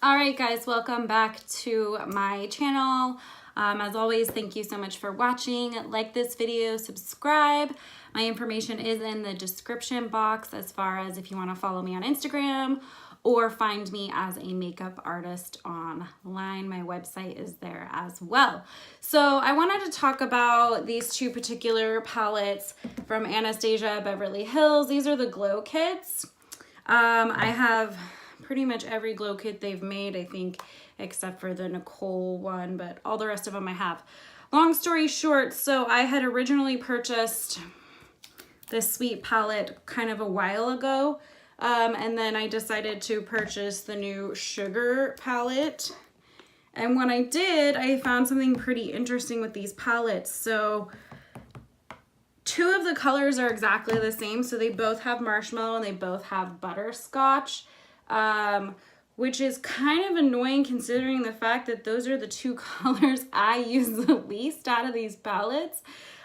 All right, guys, welcome back to my channel. As always, thank you so much for watching. Like this video, subscribe. My information is in the description box as far as if you want to follow me on Instagram or find me as a makeup artist online. My website is there as well. So I wanted to talk about these two particular palettes from Anastasia Beverly Hills. These are the glow kits. I have pretty much every glow kit they've made, I think, except for the Nicole one, but all the rest of them I have. Long story short, so I had originally purchased this Sweet palette kind of a while ago, and then I decided to purchase the new Sugar palette. And when I did, I found something pretty interesting with these palettes. So two of the colors are exactly the same. So they both have marshmallow and they both have butterscotch, which is kind of annoying considering the fact that those are the two colors I use the least out of these palettes.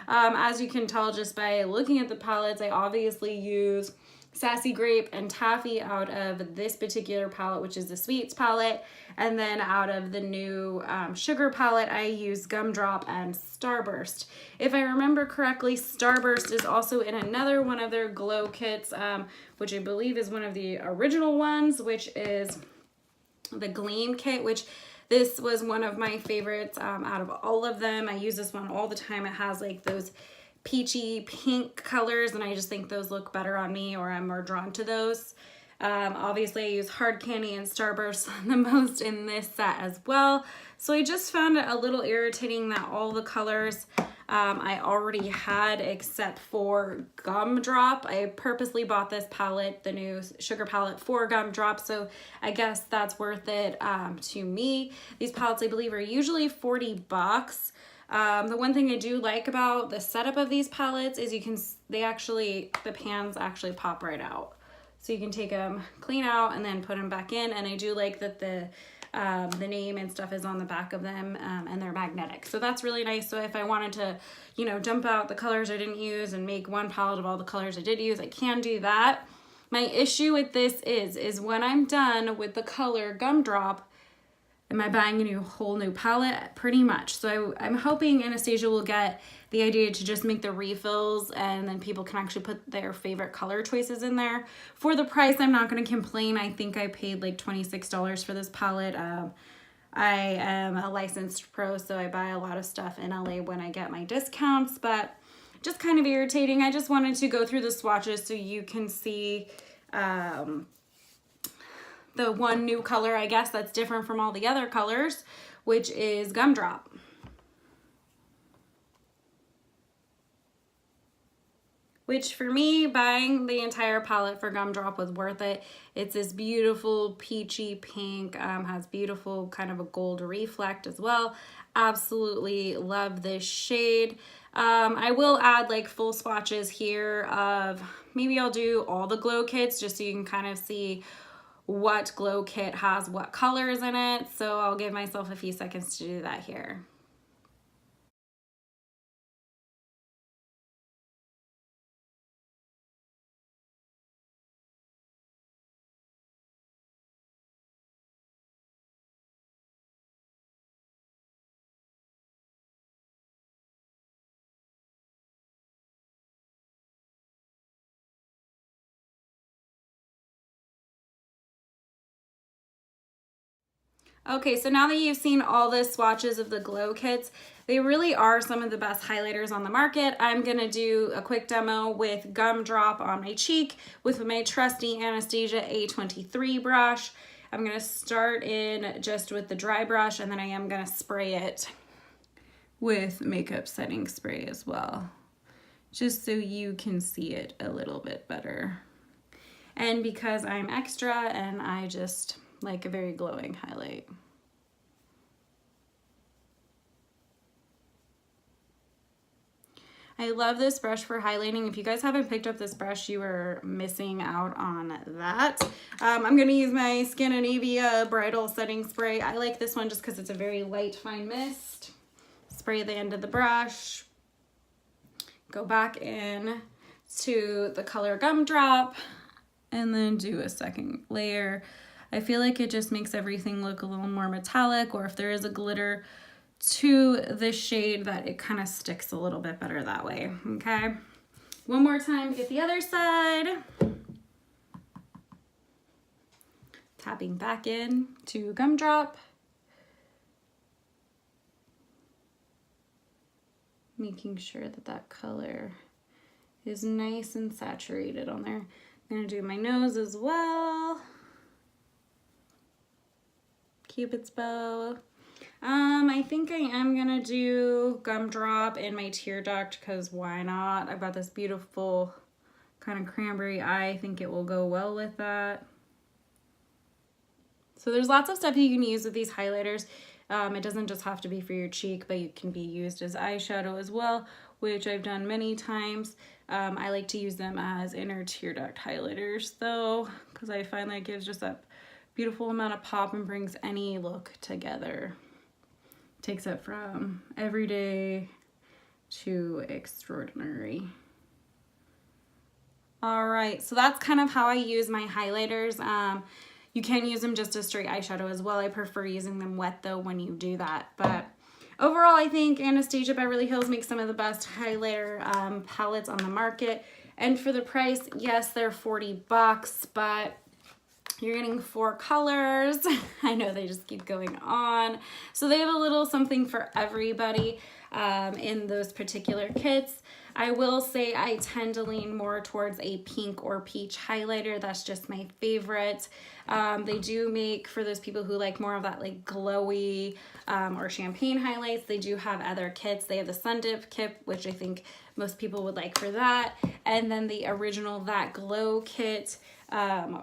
As you can tell just by looking at the palettes, I obviously use Sassy Grape and Taffy out of this particular palette, which is the Sweets palette. And then out of the new Sugar palette, I use Gumdrop and Starburst. If I remember correctly, Starburst is also in another one of their glow kits, which I believe is one of the original ones, which is the Gleam kit, which this was one of my favorites out of all of them. I use this one all the time. It has like those peachy pink colors, and I just think those look better on me, or I'm more drawn to those. Obviously I use Hard Candy and Starburst the most in this set as well. So I just found it a little irritating that all the colors I already had except for Gumdrop. I purposely bought this palette, the new Sugar palette, for Gumdrop, so I guess that's worth it to me. These palettes I believe are usually 40 bucks. The one thing I do like about the setup of these palettes is the pans actually pop right out. So you can take them clean out and then put them back in. And I do like that the name and stuff is on the back of them, and they're magnetic. So that's really nice. So if I wanted to, you know, dump out the colors I didn't use and make one palette of all the colors I did use, I can do that. My issue with this is when I'm done with the color Gumdrop, am I buying a whole new palette? Pretty much. So I'm hoping Anastasia will get the idea to just make the refills and then people can actually put their favorite color choices in there. For the price, I'm not going to complain. I think I paid like $26 for this palette. I am a licensed pro, so I buy a lot of stuff in LA when I get my discounts, but just kind of irritating. I just wanted to go through the swatches so you can see the one new color, I guess, that's different from all the other colors, which is Gumdrop. Which for me, buying the entire palette for Gumdrop was worth it. It's this beautiful peachy pink, has beautiful kind of a gold reflect as well. Absolutely love this shade. I will add like full swatches here of, maybe I'll do all the glow kits just so you can kind of see what glow kit has what colors in it. So I'll give myself a few seconds to do that here. Okay, so now that you've seen all the swatches of the glow kits, they really are some of the best highlighters on the market. I'm gonna do a quick demo with Gumdrop on my cheek with my trusty Anastasia A23 brush. I'm gonna start in just with the dry brush, and then I am gonna spray it with makeup setting spray as well, just so you can see it a little bit better. And because I'm extra and I just like a very glowing highlight. I love this brush for highlighting. If you guys haven't picked up this brush, you are missing out on that. I'm gonna use my Scandinavia Bridal Setting Spray. I like this one just because it's a very light, fine mist. Spray the end of the brush. Go back in to the color Gumdrop and then do a second layer. I feel like it just makes everything look a little more metallic, or if there is a glitter to the shade, that it kind of sticks a little bit better that way, okay? One more time, get the other side. Tapping back in to gumdrop. Making sure that that color is nice and saturated on there. I'm gonna do my nose as well. Cupid's bow. I think I am gonna do gumdrop in my tear duct, because why not? I've got this beautiful kind of cranberry eye. I think it will go well with that. So there's lots of stuff you can use with these highlighters. It doesn't just have to be for your cheek, but it can be used as eyeshadow as well, which I've done many times. I like to use them as inner tear duct highlighters though, because I find that it gives just that beautiful amount of pop and brings any look together. Takes it from everyday to extraordinary. All right, so that's kind of how I use my highlighters. You can use them just as straight eyeshadow as well. I prefer using them wet though when you do that. But overall, I think Anastasia Beverly Hills makes some of the best highlighter palettes on the market. And for the price, yes, they're $40, but you're getting 4 colors. I know they just keep going on. So they have a little something for everybody in those particular kits. I will say I tend to lean more towards a pink or peach highlighter. That's just my favorite. They do make, for those people who like more of that like glowy or champagne highlights, they do have other kits. They have the Sun Dip kit, which I think most people would like for that. And then the original That Glow kit,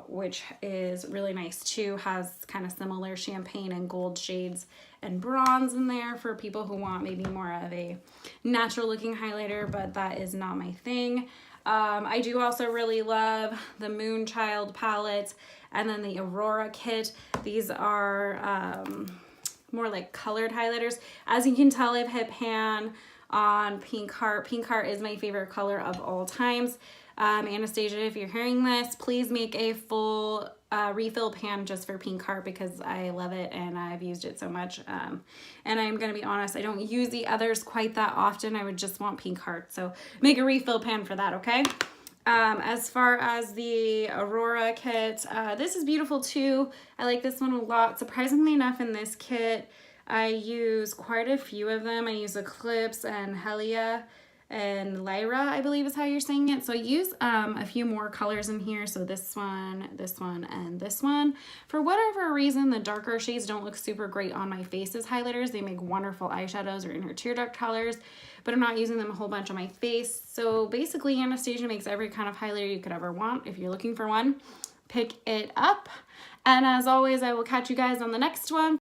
which is really nice too, has kind of similar champagne and gold shades and bronze in there for people who want maybe more of a natural looking highlighter, but that is not my thing. I do also really love the Moonchild palette and then the Aurora kit. These are more like colored highlighters. As you can tell, I've hit pan on Pink Heart. Pink Heart is my favorite color of all times. Anastasia, if you're hearing this, please make a full refill pan just for Pink Heart, because I love it and I've used it so much. And I'm gonna be honest, I don't use the others quite that often. I would just want Pink Heart, so make a refill pan for that, okay? As far as the Aurora kit, this is beautiful too. I like this one a lot. Surprisingly enough, in this kit, I use quite a few of them. I use Eclipse and Helia and Lyra, I believe is how you're saying it. So I use a few more colors in here. So this one, and this one. For whatever reason, the darker shades don't look super great on my face as highlighters. They make wonderful eyeshadows or inner tear duct colors, but I'm not using them a whole bunch on my face. So basically, Anastasia makes every kind of highlighter you could ever want. If you're looking for one, pick it up. And as always, I will catch you guys on the next one.